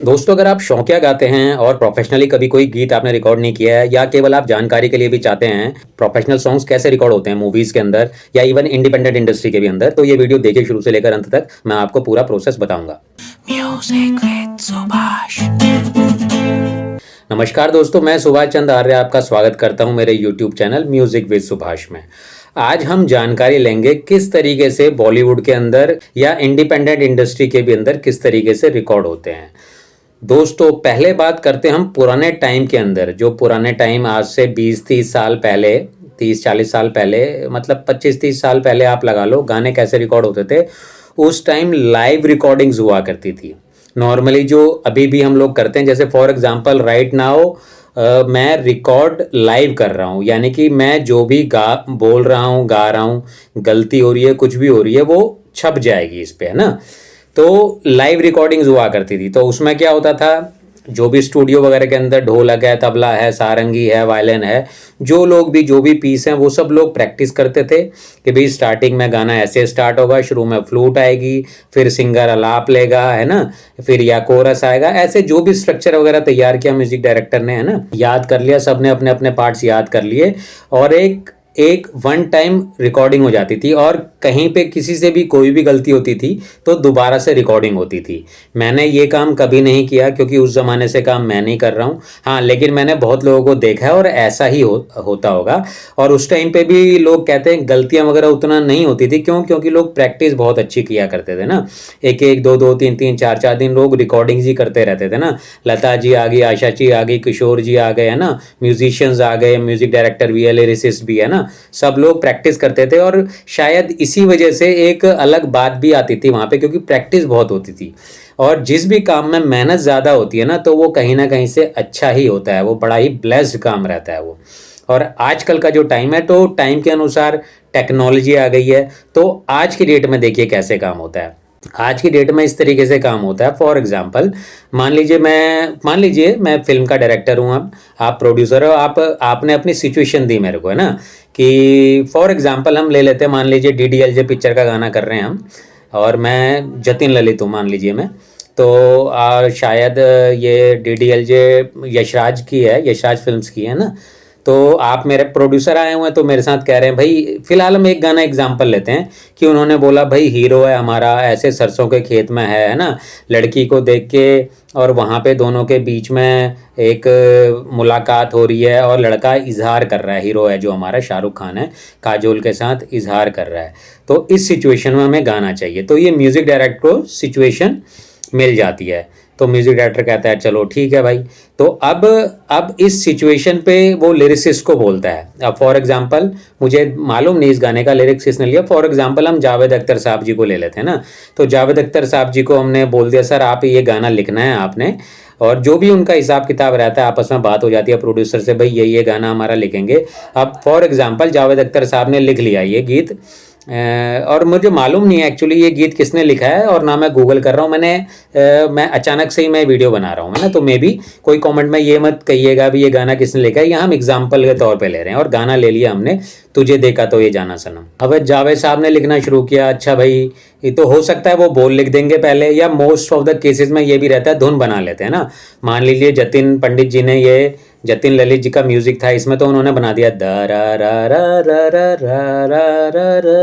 दोस्तों, अगर आप शौकिया गाते हैं और प्रोफेशनली कभी कोई गीत आपने रिकॉर्ड नहीं किया है या केवल आप जानकारी के लिए भी चाहते हैं प्रोफेशनल सॉन्ग्स कैसे रिकॉर्ड होते हैं मूवीज के अंदर या इवन इंडिपेंडेंट इंडस्ट्री के भी अंदर, तो ये वीडियो देखिए शुरू से लेकर अंत तक। मैं आपको पूरा प्रोसेस बताऊंगा। Music with Subhash. नमस्कार दोस्तों, मैं सुभाष चंद्र आर्य आपका स्वागत करता हूं मेरे YouTube channel music with Subhash में। आज हम जानकारी लेंगे किस तरीके से बॉलीवुड के अंदर या इंडिपेंडेंट इंडस्ट्री के भी अंदर किस तरीके से रिकॉर्ड होते हैं। दोस्तों, पहले बात करते हैं हम पुराने टाइम के अंदर, जो पुराने टाइम आज से 20-30 साल पहले, 30-40 साल पहले, मतलब 25-30 साल पहले आप लगा लो, गाने कैसे रिकॉर्ड होते थे। उस टाइम लाइव रिकॉर्डिंग्स हुआ करती थी। नॉर्मली जो अभी भी हम लोग करते हैं, जैसे फॉर एग्जांपल राइट नाउ मैं रिकॉर्ड लाइव कर रहा हूँ, यानी कि मैं जो भी बोल रहा हूँ, गा रहा हूँ, गलती हो रही है, कुछ भी हो रही है, वो छप जाएगी इस पे, है ना। तो लाइव रिकॉर्डिंग्स हुआ करती थी। तो उसमें क्या होता था, जो भी स्टूडियो वगैरह के अंदर ढोलक है, तबला है, सारंगी है, वायलिन है, जो लोग भी जो भी पीस हैं, वो सब लोग प्रैक्टिस करते थे कि भाई स्टार्टिंग में गाना ऐसे स्टार्ट होगा, शुरू में फ्लूट आएगी, फिर सिंगर अलाप लेगा, है ना, फिर या कोरस आएगा। ऐसे जो भी स्ट्रक्चर वगैरह तैयार किया म्यूजिक डायरेक्टर ने, है ना, याद कर लिया, सबने अपने अपने पार्ट्स याद कर लिए और एक वन टाइम रिकॉर्डिंग हो जाती थी। और कहीं पे किसी से भी कोई भी गलती होती थी तो दोबारा से रिकॉर्डिंग होती थी। मैंने ये काम कभी नहीं किया क्योंकि उस ज़माने से काम मैं नहीं कर रहा हूँ। हाँ, लेकिन मैंने बहुत लोगों को देखा है और ऐसा ही होता होगा। और उस टाइम पे भी लोग कहते हैं गलतियाँ वगैरह उतना नहीं होती थी। क्यों? क्योंकि लोग प्रैक्टिस बहुत अच्छी किया करते थे ना। एक एक दो दो तीन तीन चार चार दिन लोग रिकॉर्डिंग्स ही करते रहते थे ना। लता जी आ गई, आशा जी आ गई, किशोर जी आ गए, है ना, म्यूजिशियंस आ गए, म्यूजिक डायरेक्टर भी है, लिरिसिस्ट भी है ना। सब लोग प्रैक्टिस करते थे और शायद इसी वजह से एक अलग बात भी आती थी वहाँ पे, क्योंकि प्रैक्टिस बहुत होती थी। और जिस भी काम में मेहनत ज़्यादा होती है ना, तो वो कहीं ना कहीं से अच्छा ही होता है, वो बड़ा ही ब्लेस्ड काम रहता है वो। और आजकल का जो टाइम है, तो टाइम के अनुसार टेक्नोलॉजी आ गई है। तो आज की डेट में देखिए कैसे काम होता है। आज की डेट में इस तरीके से काम होता है। फॉर एग्जांपल मान लीजिए मैं फिल्म का डायरेक्टर हूँ, आप प्रोड्यूसर हो, आपने अपनी सिचुएशन दी मेरे को, है ना, कि फॉर एग्जांपल हम ले लेते हैं, मान लीजिए डीडीएलजे पिक्चर का गाना कर रहे हैं हम, और मैं जतिन ललित हूँ मान लीजिए मैं। तो शायद ये डीडीएलजे यशराज की है, यशराज फिल्म्स की है ना। तो आप मेरे प्रोड्यूसर आए हुए हैं, तो मेरे साथ कह रहे हैं भाई, फिलहाल हम एक गाना एग्जांपल लेते हैं कि उन्होंने बोला भाई हीरो है हमारा, ऐसे सरसों के खेत में है ना, लड़की को देख के, और वहाँ पे दोनों के बीच में एक मुलाकात हो रही है और लड़का इजहार कर रहा है, हीरो है जो हमारा शाहरुख खान है, काजोल के साथ इजहार कर रहा है। तो इस सिचुएशन में हमें गाना चाहिए, तो ये म्यूज़िक डायरेक्टर को सिचुएशन मिल जाती है। तो म्यूजिक डायरेक्टर कहता है चलो ठीक है भाई। तो अब इस सिचुएशन पे वो लिरिसिस्ट को बोलता है। अब फॉर एग्जांपल, मुझे मालूम नहीं इस गाने का लिरिक्स किसने लिया, फॉर एग्जांपल हम जावेद अख्तर साहब जी को ले लेते हैं ना। तो जावेद अख्तर साहब जी को हमने बोल दिया सर आप ये गाना लिखना है आपने, और जो भी उनका हिसाब किताब रहता है, आपस में बात हो जाती है प्रोड्यूसर से, भाई ये गाना हमारा लिखेंगे। अब फॉर एग्जांपल जावेद अख्तर साहब ने लिख लिया ये गीत, और मुझे मालूम नहीं है एक्चुअली ये गीत किसने लिखा है, और ना मैं गूगल कर रहा हूँ, मैं अचानक से ही मैं वीडियो बना रहा हूँ, है ना। तो मे भी कोई कमेंट में ये मत कहिएगा भी ये गाना किसने लिखा है, यहाँ हम एग्जाम्पल के तौर पे ले रहे हैं। और गाना ले लिया हमने, तुझे देखा तो ये जाना सनम। अब जावेद साहब ने लिखना शुरू किया, अच्छा भाई ये तो हो सकता है वो बोल लिख देंगे पहले, या मोस्ट ऑफ द केसेस में ये भी रहता है धुन बना लेते हैं ना। मान लीजिए जतिन पंडित जी ने, ये जतिन ललित जी का म्यूजिक था इसमें, तो उन्होंने बना दिया दा रा रा रा रा रा रा रा रा रा,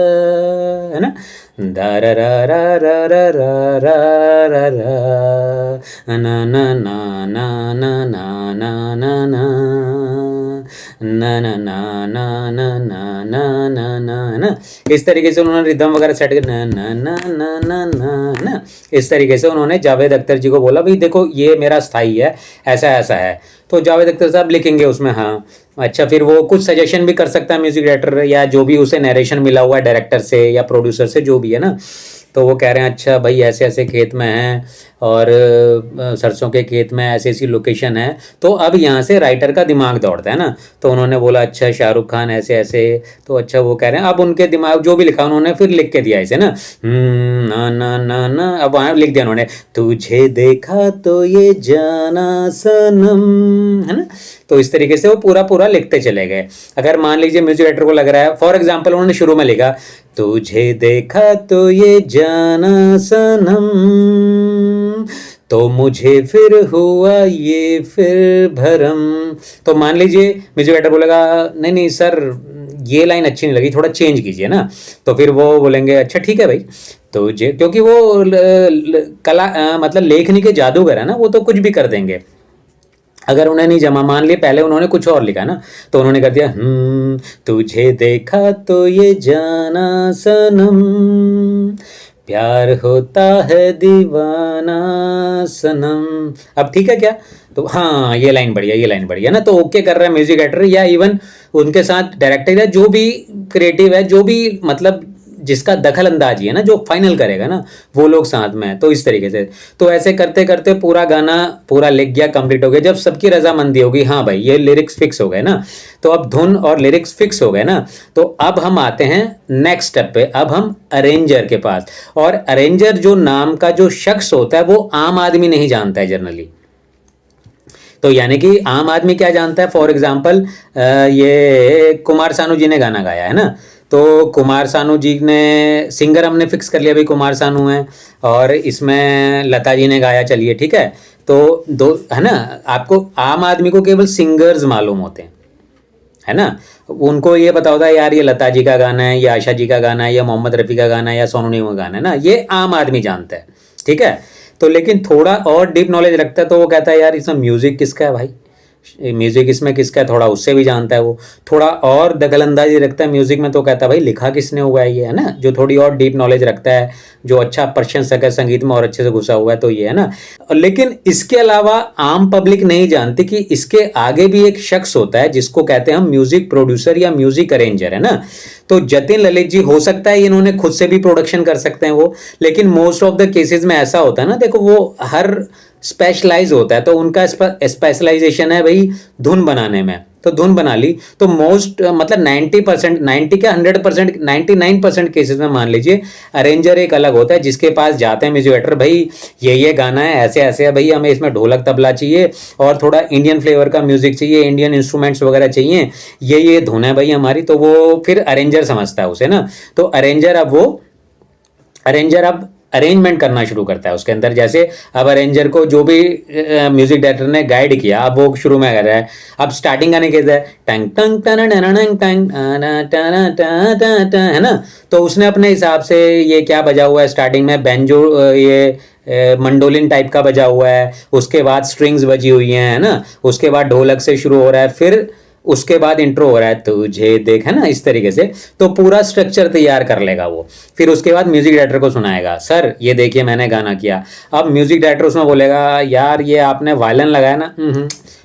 है ना, दा रा रा रा रा रा रा रा रा रा, ना ना ना ना ना ना ना ना ना ना ना ना ना ना ना ना ना ना, है ना। इस तरीके से उन्होंने रिदम वगैरह सेट कर, ना ना ना ना ना ना ना, इस तरीके से उन्होंने जावेद अख्तर जी को बोला भाई देखो ये मेरा स्थाई है, ऐसा ऐसा है। तो जावेद अख्तर साहब लिखेंगे उसमें, हाँ अच्छा। फिर वो कुछ सजेशन भी कर सकता है म्यूजिक डायरेक्टर, या जो भी उसे नरेशन मिला हुआ है डायरेक्टर से या प्रोड्यूसर से, जो भी है ना। तो वो कह रहे हैं अच्छा भाई ऐसे ऐसे खेत में हैं, और सरसों के खेत में ऐसी ऐसी लोकेशन है। तो अब यहाँ से राइटर का दिमाग दौड़ता है ना। तो उन्होंने बोला अच्छा शाहरुख खान ऐसे ऐसे, तो अच्छा वो कह रहे हैं, अब उनके दिमाग जो भी लिखा उन्होंने फिर लिख के दिया इसे ना, ना ना ना ना, अब वहाँ लिख दिया उन्होंने, तुझे देखा तो ये जाना सनम, है ना। तो इस तरीके से वो पूरा पूरा लिखते चले गए। अगर मान लीजिए म्यूजिक डायरेक्टर को लग रहा है, फॉर एग्जाम्पल उन्होंने शुरू में लिखा तुझे देखा तो ये जाना सनम, तो मुझे फिर हुआ ये फिर भरम। तो मान लीजिए म्यूजिक डायरेक्टर बोलेगा नहीं नहीं सर ये लाइन अच्छी नहीं लगी, थोड़ा चेंज कीजिए ना। तो फिर वो बोलेंगे अच्छा ठीक है भाई। तो जे क्योंकि वो कला मतलब लेखनी के जादूगर है ना, वो तो कुछ भी कर देंगे। अगर उन्हें नहीं जमा, मान लिया पहले उन्होंने कुछ और लिखा ना, तो उन्होंने कर दिया तुझे देखा तो ये जाना सनम, प्यार होता है दीवाना सनम। अब ठीक है क्या? तो हाँ ये लाइन बढ़िया, ये लाइन बढ़िया ना। तो ओके कर रहा है म्यूजिक डायरेक्टर या इवन उनके साथ डायरेक्टर या जो भी क्रिएटिव है, जो भी मतलब जिसका दखल अंदाजी है ना, जो फाइनल करेगा ना, वो लोग साथ में है। तो इस तरीके से तो ऐसे करते करते पूरा गाना पूरा लिख गया, कंप्लीट हो गया। जब सबकी रजामंदी होगी, हाँ भाई ये लिरिक्स फिक्स हो गए ना, तो अब धुन और लिरिक्स फिक्स हो गए ना, तो अब हम आते हैं नेक्स्ट स्टेप पे। अब हम अरेंजर के पास। और अरेंजर जो नाम का जो शख्स होता है वो आम आदमी नहीं जानता है जनरली। तो यानी कि आम आदमी क्या जानता है, फॉर एग्जाम्पल ये कुमार सानू जी ने गाना गाया है ना, तो कुमार सानू जी ने सिंगर हमने फिक्स कर लिया भाई कुमार सानू है, और इसमें लता जी ने गाया, चलिए ठीक है। तो दो है ना, आपको आम आदमी को केवल सिंगर्स मालूम होते हैं, है ना। उनको ये पता होता है यार ये लता जी का गाना है, या आशा जी का गाना है, या मोहम्मद रफ़ी का गाना है, या सोनू निगम का गाना है ना, ये आम आदमी जानता है, ठीक है। तो लेकिन थोड़ा और डीप नॉलेज रखता है तो वो कहता है यार इसमें म्यूजिक किसका है भाई, म्यूजिक इसमें किसका है, थोड़ा उससे भी जानता है वो। थोड़ा और दखलंदाजी रखता है म्यूजिक में तो कहता है भाई लिखा किसने हुआ है ये, है ना। जो थोड़ी और डीप नॉलेज रखता है, जो अच्छा प्रशंसक है संगीत में और अच्छे से घुसा हुआ है, तो ये है ना। लेकिन इसके अलावा आम पब्लिक नहीं जानती कि इसके आगे भी एक शख्स होता है जिसको कहते हैं हम म्यूजिक प्रोड्यूसर या म्यूजिक अरेंजर, है ना। तो जतिन ललित जी हो सकता है इन्होंने खुद से भी प्रोडक्शन कर सकते हैं वो, लेकिन मोस्ट ऑफ द केसेस में ऐसा होता है ना, देखो वो हर स्पेशलाइज होता है, तो उनका स्पेशलाइजेशन है भाई धुन बनाने में, तो धुन बना ली। तो मोस्ट मतलब 90%, 90 क्या 100%, 99% केसेस में मान लीजिए अरेंजर एक अलग होता है जिसके पास जाते हैं म्यूजिक डायरेक्टर, भाई ये गाना है, ऐसे ऐसे है भाई, हमें इसमें ढोलक तबला चाहिए और थोड़ा इंडियन फ्लेवर का म्यूजिक चाहिए, इंडियन इंस्ट्रूमेंट्स वगैरह चाहिए, ये धुन है भाई हमारी। तो वो फिर अरेंजर समझता है उसे ना। तो अरेंजर अब अरेंजमेंट करना शुरू करता है उसके अंदर। जैसे अब अरेंजर को जो भी म्यूजिक डायरेक्टर ने गाइड किया, अब वो शुरू में कर रहा है, अब स्टार्टिंग गाने कैसे है, टंग टंग टन टंग टंग, है ना। तो उसने अपने हिसाब से ये क्या बजा हुआ है, स्टार्टिंग में बैंजो ये मंडोलिन टाइप का बजा हुआ है, उसके बाद स्ट्रिंग्स बजी हुई हैं, है ना, उसके बाद ढोलक से शुरू हो रहा है, फिर उसके बाद इंट्रो हो रहा है तुझे देख, है ना, इस तरीके से। तो पूरा स्ट्रक्चर तैयार कर लेगा वो। फिर उसके बाद म्यूजिक डायरेक्टर को सुनाएगा, सर ये देखिए मैंने गाना किया। अब म्यूजिक डायरेक्टर उसमें बोलेगा यार ये आपने वायलिन लगाया ना,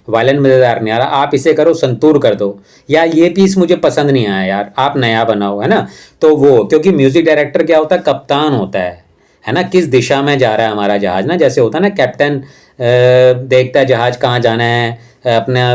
वायलिन मजेदार नहीं आ रहा, आप इसे करो संतूर कर दो, या ये पीस मुझे पसंद नहीं आया यार, आप नया बनाओ, है ना। तो वो क्योंकि म्यूजिक डायरेक्टर क्या होता है, कप्तान होता है ना, किस दिशा में जा रहा है हमारा जहाज ना। जैसे होता है ना कैप्टन देखता है जहाज कहाँ जाना है, अपना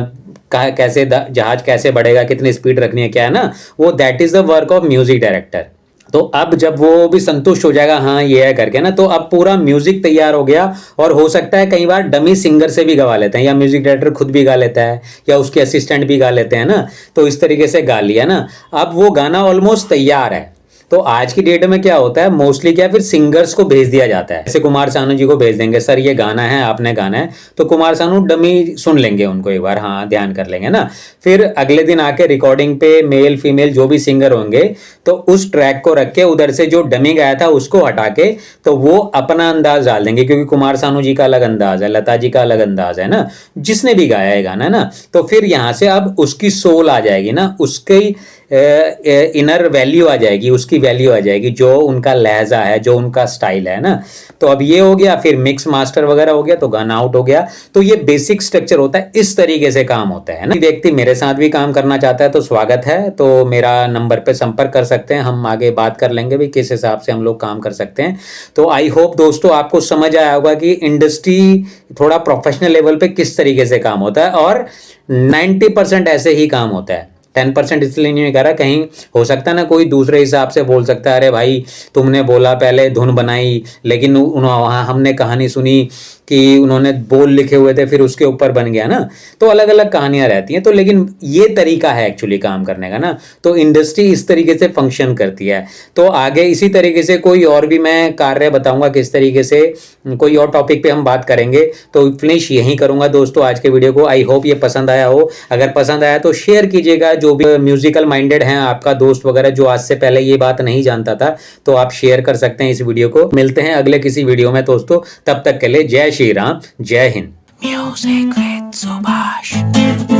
कैसे जहाज कैसे बढ़ेगा, कितनी स्पीड रखनी है, क्या है ना, वो that is the work of music director. तो अब जब वो भी संतुष्ट हो जाएगा हाँ ये है करके ना, तो अब पूरा म्यूजिक तैयार हो गया। और हो सकता है कई बार डमी सिंगर से भी गवा लेते हैं, या म्यूजिक डायरेक्टर खुद भी गा लेता है, या उसके असिस्टेंट भी गा लेते हैं ना। तो इस तरीके से गा लिया ना, अब वो गाना ऑलमोस्ट तैयार है। तो आज की डेट में क्या होता है, मोस्टली क्या फिर सिंगर्स को भेज दिया जाता है। जैसे कुमार सानू जी को भेज देंगे, सर ये गाना है आपने गाना है, तो कुमार सानू डमी सुन लेंगे उनको एक बार, हाँ ध्यान कर लेंगे ना। फिर अगले दिन आके रिकॉर्डिंग पे मेल फीमेल जो भी सिंगर होंगे, तो उस ट्रैक को रख के उधर से जो डमी गाया था उसको हटा के, तो वो अपना अंदाज डाल देंगे, क्योंकि कुमार सानू जी का अलग अंदाज है, लता जी का अलग अंदाज है ना, जिसने भी गाया है गाना ना। तो फिर यहाँ से अब उसकी सोल आ जाएगी ना, उसकी इनर वैल्यू आ जाएगी, उसकी वैल्यू आ जाएगी, जो उनका लहजा है, जो उनका स्टाइल है ना। तो अब ये हो गया, फिर मिक्स मास्टर वगैरह हो गया, तो गाना आउट हो गया। तो ये बेसिक स्ट्रक्चर होता है, इस तरीके से काम होता है ना। व्यक्ति मेरे साथ भी काम करना चाहता है तो स्वागत है, तो मेरा नंबर पे संपर्क कर सकते हैं, हम आगे बात कर लेंगे भी किस हिसाब से हम लोग काम कर सकते हैं। तो आई होप दोस्तों आपको समझ आया होगा कि इंडस्ट्री थोड़ा प्रोफेशनल लेवल पे किस तरीके से काम होता है, और 90% ऐसे ही काम होता है। 10% इसलिए नहीं कह रहा, कहीं हो सकता है ना कोई दूसरे हिसाब से बोल सकता है, अरे भाई तुमने बोला पहले धुन बनाई, लेकिन वहाँ हमने कहानी सुनी कि उन्होंने बोल लिखे हुए थे फिर उसके ऊपर बन गया ना। तो अलग अलग कहानियां रहती हैं। तो लेकिन ये तरीका है एक्चुअली काम करने का ना। तो इंडस्ट्री इस तरीके से फंक्शन करती है। तो आगे इसी तरीके से कोई और भी मैं कार्य बताऊंगा किस तरीके से, कोई और टॉपिक पे हम बात करेंगे। तो फिनिश यहीं करूंगा दोस्तों आज के वीडियो को। आई होप ये पसंद आया हो। अगर पसंद आया तो शेयर कीजिएगा, जो भी म्यूजिकल माइंडेड हैं आपका दोस्त वगैरह जो आज से पहले ये बात नहीं जानता था, तो आप शेयर कर सकते हैं इस वीडियो को। मिलते हैं अगले किसी वीडियो में दोस्तों, तब तक के लिए जय श्री राम, जय हिंद। Music with Subhash.